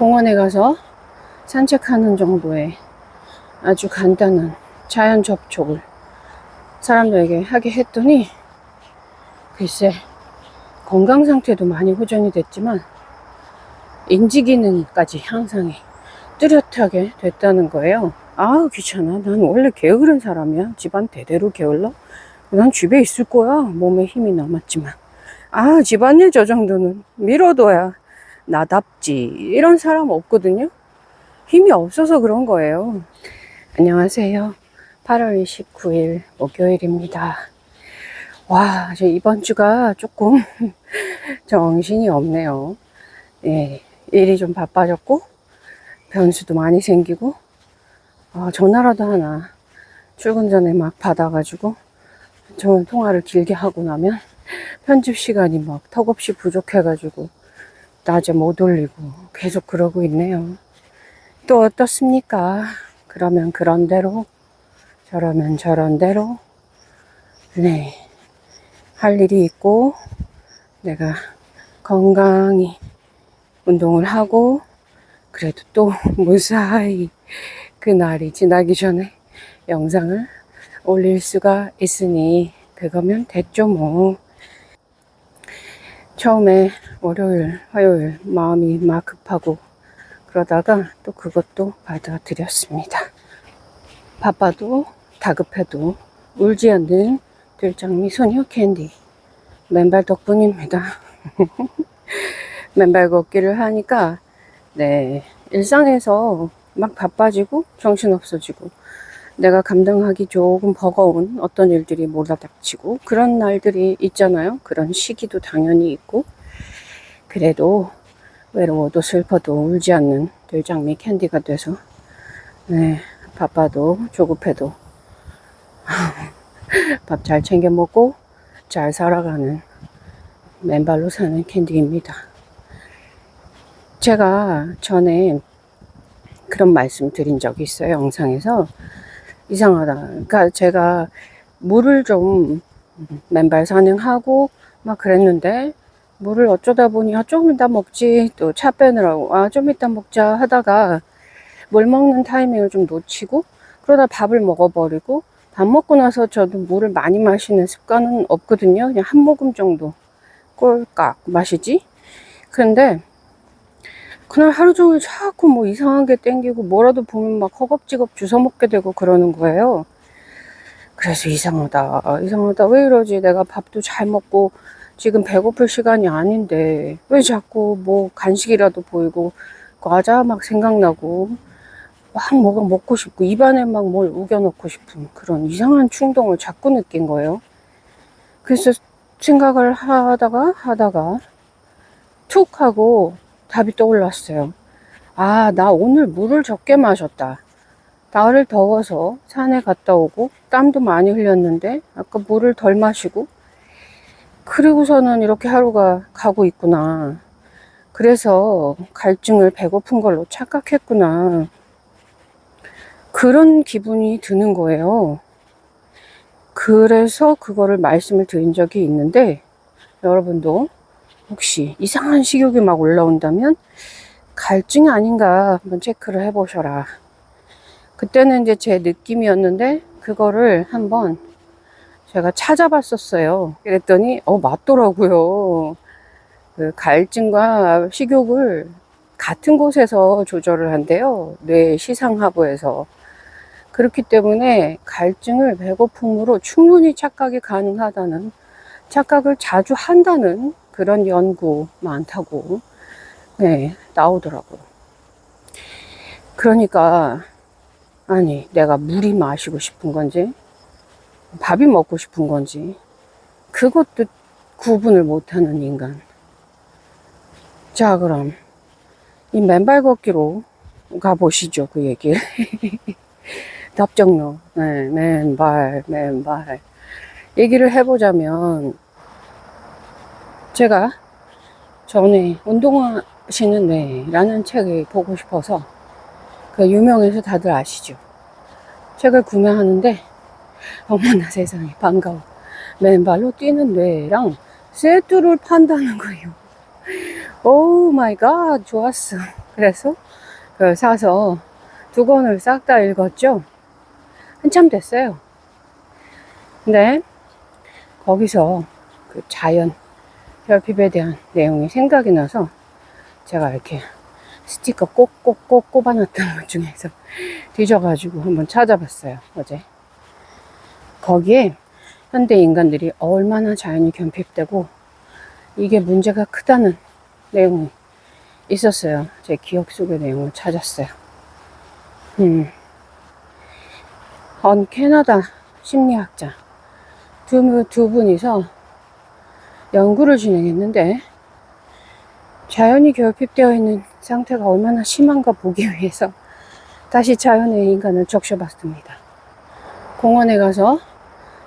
공원에 가서 산책하는 정도의 아주 간단한 자연 접촉을 사람들에게 하게 했더니 글쎄 건강 상태도 많이 호전이 됐지만 인지 기능까지 향상이 뚜렷하게 됐다는 거예요. 아우 귀찮아. 난 원래 게으른 사람이야. 집안 대대로 게을러. 난 집에 있을 거야. 몸에 힘이 남았지만. 아 집안일 저 정도는 미뤄둬야 나답지. 이런 사람 없거든요. 힘이 없어서 그런 거예요. 안녕하세요. 8월 29일 목요일입니다. 와, 저 이번 주가 조금 정신이 없네요. 예, 일이 좀 바빠졌고 변수도 많이 생기고 전화라도 하나 출근 전에 막 받아가지고 전화 통화를 길게 하고 나면 편집 시간이 막 턱없이 부족해가지고 낮에 못 올리고 계속 그러고 있네요. 또 어떻습니까? 그러면 그런 대로 저러면 저런 대로 네, 할 일이 있고 내가 건강히 운동을 하고 그래도 또 무사히 그날이 지나기 전에 영상을 올릴 수가 있으니 그거면 됐죠 뭐. 처음에 월요일 화요일 마음이 막 급하고 그러다가 또 그것도 받아들였습니다. 바빠도 다급해도 울지 않는 들장미 소녀 캔디 맨발 덕분입니다. 맨발 걷기를 하니까 네, 일상에서 막 바빠지고 정신없어지고 내가 감당하기 조금 버거운 어떤 일들이 몰아닥치고 그런 날들이 있잖아요. 그런 시기도 당연히 있고 그래도 외로워도 슬퍼도 울지 않는 들장미 캔디가 돼서 네, 바빠도 조급해도 밥 잘 챙겨 먹고 잘 살아가는 맨발로 사는 캔디입니다. 제가 전에 그런 말씀 드린 적이 있어요. 영상에서 이상하다. 그러니까 제가 물을 좀 맨발 산행하고 막 그랬는데 물을 어쩌다 보니 좀 이따 먹지 또 차 빼느라고 좀 이따 먹자 하다가 물 먹는 타이밍을 좀 놓치고 그러다 밥을 먹어버리고 밥 먹고 나서 저도 물을 많이 마시는 습관은 없거든요. 그냥 한 모금 정도 꼴깍 마시지. 그런데 그날 하루 종일 자꾸 뭐 이상한 게 땡기고 뭐라도 보면 막 허겁지겁 주워 먹게 되고 그러는 거예요. 그래서 이상하다 왜 이러지. 내가 밥도 잘 먹고 지금 배고플 시간이 아닌데 왜 자꾸 뭐 간식이라도 보이고 과자 막 생각나고 막 뭐가 먹고 싶고 입안에 막 뭘 우겨넣고 싶은 그런 이상한 충동을 자꾸 느낀 거예요. 그래서 생각을 하다가 툭 하고 답이 떠올랐어요. 나 오늘 물을 적게 마셨다. 날을 더워서 산에 갔다 오고 땀도 많이 흘렸는데 아까 물을 덜 마시고 그리고서는 이렇게 하루가 가고 있구나. 그래서 갈증을 배고픈 걸로 착각했구나. 그런 기분이 드는 거예요. 그래서 그거를 말씀을 드린 적이 있는데 여러분도 혹시 이상한 식욕이 막 올라온다면 갈증이 아닌가 한번 체크를 해보셔라. 그때는 이제 제 느낌이었는데 그거를 한번 제가 찾아봤었어요. 그랬더니 맞더라고요. 그 갈증과 식욕을 같은 곳에서 조절을 한대요. 뇌 시상하부에서. 그렇기 때문에 갈증을 배고픔으로 충분히 착각이 가능하다는, 착각을 자주 한다는 그런 연구 많다고 네, 나오더라고요. 그러니까 아니 내가 물이 마시고 싶은 건지 밥이 먹고 싶은 건지 그것도 구분을 못하는 인간. 자 그럼 이 맨발 걷기로 가보시죠. 그 얘기를. 답정너 네, 맨발 얘기를 해보자면 제가 전에 운동하시는 뇌라는 책을 보고 싶어서 그 유명해서 다들 아시죠. 책을 구매하는데 어머나 세상에 반가워. 맨발로 뛰는 뇌랑 세트를 판다는 거예요. 오 마이 갓 좋았어. 그래서 그걸 사서 2권을 싹 다 읽었죠. 한참 됐어요. 근데 거기서 그 자연 결핍에 대한 내용이 생각이 나서 제가 이렇게 스티커 꼭꼭꼭 꼽아놨던 것 중에서 뒤져가지고 한번 찾아봤어요, 어제. 거기에 현대 인간들이 얼마나 자연이 결핍되고 이게 문제가 크다는 내용이 있었어요. 제 기억 속의 내용을 찾았어요. 캐나다 심리학자 두 분이서 연구를 진행했는데 자연이 결핍되어 있는 상태가 얼마나 심한가 보기 위해서 다시 자연의 인간을 적셔봤습니다. 공원에 가서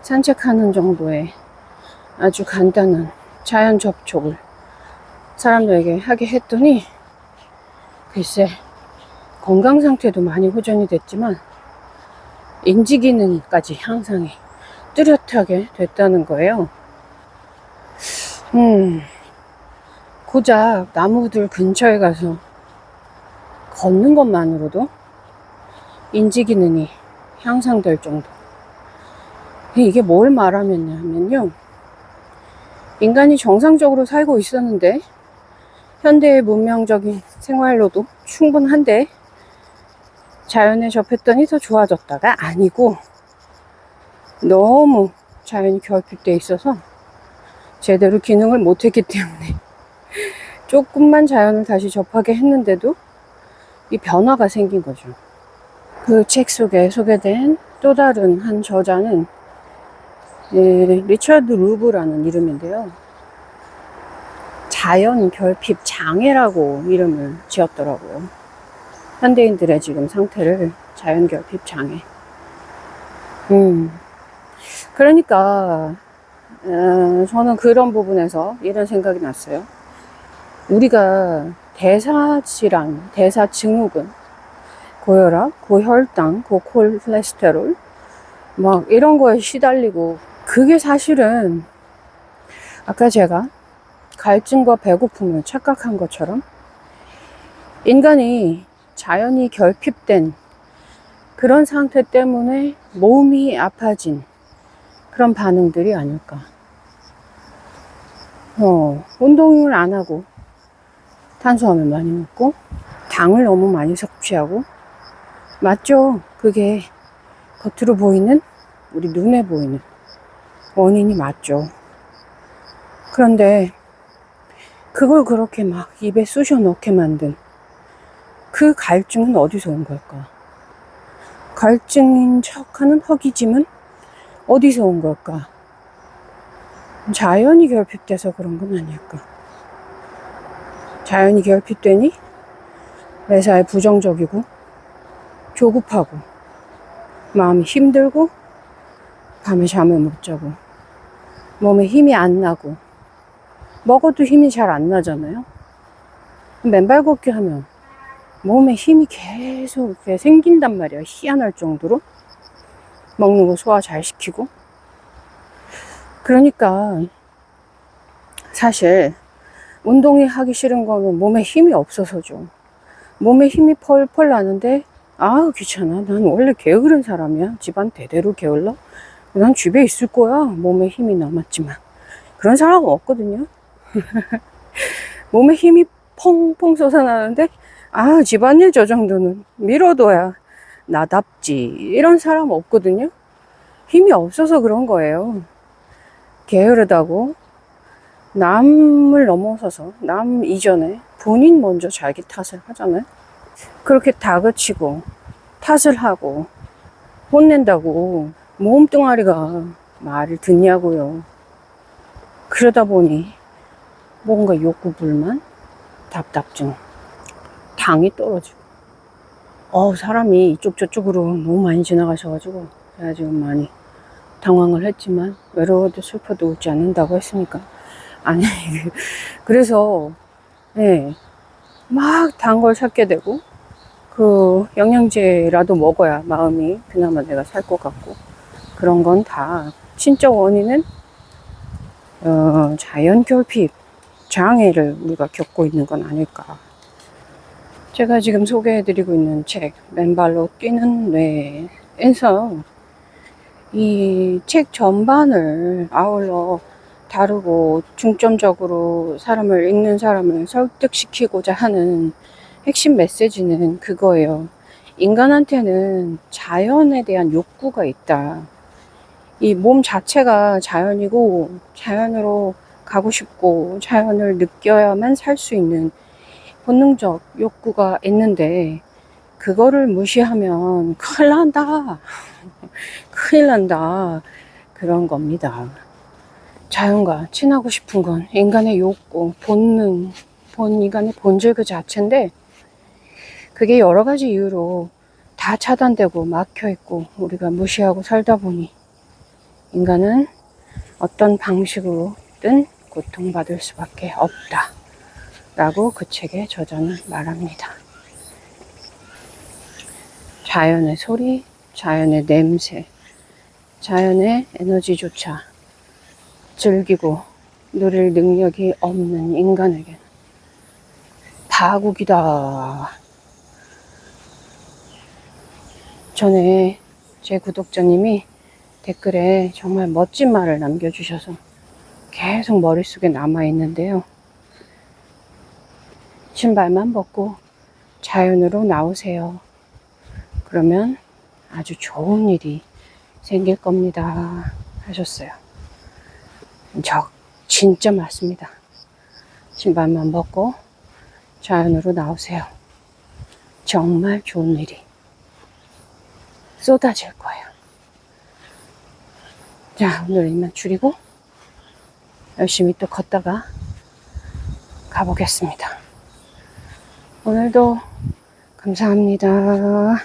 산책하는 정도의 아주 간단한 자연 접촉을 사람들에게 하게 했더니 글쎄 건강 상태도 많이 호전이 됐지만 인지 기능까지 향상이 뚜렷하게 됐다는 거예요. 고작 나무들 근처에 가서 걷는 것만으로도 인지 기능이 향상될 정도. 이게 뭘 말하면요, 인간이 정상적으로 살고 있었는데 현대의 문명적인 생활로도 충분한데 자연에 접했더니 더 좋아졌다가 아니고 너무 자연이 결핍돼 있어서 제대로 기능을 못했기 때문에 조금만 자연을 다시 접하게 했는데도 이 변화가 생긴 거죠. 그 책 속에 소개된 또 다른 한 저자는 리처드 루브라는 이름인데요. 자연 결핍 장애라고 이름을 지었더라고요. 현대인들의 지금 상태를 자연 결핍 장애. 그러니까 저는 그런 부분에서 이런 생각이 났어요. 우리가 대사질환, 대사증후군, 고혈압, 고혈당, 고콜레스테롤 막 이런 거에 시달리고 그게 사실은 아까 제가 갈증과 배고픔을 착각한 것처럼 인간이 자연이 결핍된 그런 상태 때문에 몸이 아파진 그런 반응들이 아닐까. 운동을 안 하고 탄수화물 많이 먹고 당을 너무 많이 섭취하고 맞죠? 그게 겉으로 보이는 우리 눈에 보이는 원인이 맞죠. 그런데 그걸 그렇게 막 입에 쑤셔 넣게 만든 그 갈증은 어디서 온 걸까? 갈증인 척하는 허기짐은 어디서 온 걸까? 자연이 결핍돼서 그런 건 아닐까? 자연이 결핍되니 매사에 부정적이고 조급하고 마음이 힘들고 밤에 잠을 못 자고 몸에 힘이 안 나고 먹어도 힘이 잘 안 나잖아요. 맨발 걷기 하면 몸에 힘이 계속 이렇게 생긴단 말이야. 희한할 정도로 먹는 거 소화 잘 시키고. 그러니까 사실 운동이 하기 싫은 거는 몸에 힘이 없어서죠. 몸에 힘이 펄펄 나는데 아우 귀찮아. 난 원래 게으른 사람이야. 집안 대대로 게을러. 난 집에 있을 거야. 몸에 힘이 남았지만 그런 사람은 없거든요. 몸에 힘이 펑펑 솟아나는데 아 집안일 저 정도는 미뤄둬야 나답지 이런 사람 없거든요. 힘이 없어서 그런 거예요. 게으르다고 남을 넘어서서 남 이전에 본인 먼저 자기 탓을 하잖아요. 그렇게 다그치고 탓을 하고 혼낸다고 몸뚱아리가 말을 듣냐고요. 그러다 보니 뭔가 욕구 불만, 답답증, 당이 떨어지고 사람이 이쪽 저쪽으로 너무 많이 지나가셔가지고 제가 지금 많이 당황을 했지만 외로워도 슬퍼도 웃지 않는다고 했으니까 아니 그래서 막 단 걸 찾게 되고 그 영양제라도 먹어야 마음이 그나마 내가 살 것 같고 그런 건 다 진짜 원인은 자연 결핍 장애를 우리가 겪고 있는 건 아닐까. 제가 지금 소개해드리고 있는 책, 맨발로 뛰는 뇌에서 이 책 전반을 아울러 다루고 중점적으로 읽는 사람을 설득시키고자 하는 핵심 메시지는 그거예요. 인간한테는 자연에 대한 욕구가 있다. 이 몸 자체가 자연이고 자연으로 가고 싶고 자연을 느껴야만 살 수 있는 본능적 욕구가 있는데 그거를 무시하면 큰일 난다. 큰일 난다. 그런 겁니다. 자연과 친하고 싶은 건 인간의 욕구, 본능, 인간의 본질 그 자체인데 그게 여러 가지 이유로 다 차단되고 막혀있고 우리가 무시하고 살다 보니 인간은 어떤 방식으로든 고통받을 수밖에 없다. 라고 그 책의 저자는 말합니다. 자연의 소리, 자연의 냄새, 자연의 에너지조차 즐기고 누릴 능력이 없는 인간에게는 파국이다. 전에 제 구독자님이 댓글에 정말 멋진 말을 남겨주셔서 계속 머릿속에 남아있는데요. 신발만 벗고 자연으로 나오세요. 그러면 아주 좋은 일이 생길 겁니다. 하셨어요. 진짜 맞습니다. 신발만 벗고 자연으로 나오세요. 정말 좋은 일이 쏟아질 거예요. 자, 오늘 이만 줄이고 열심히 또 걷다가 가보겠습니다. 오늘도 감사합니다.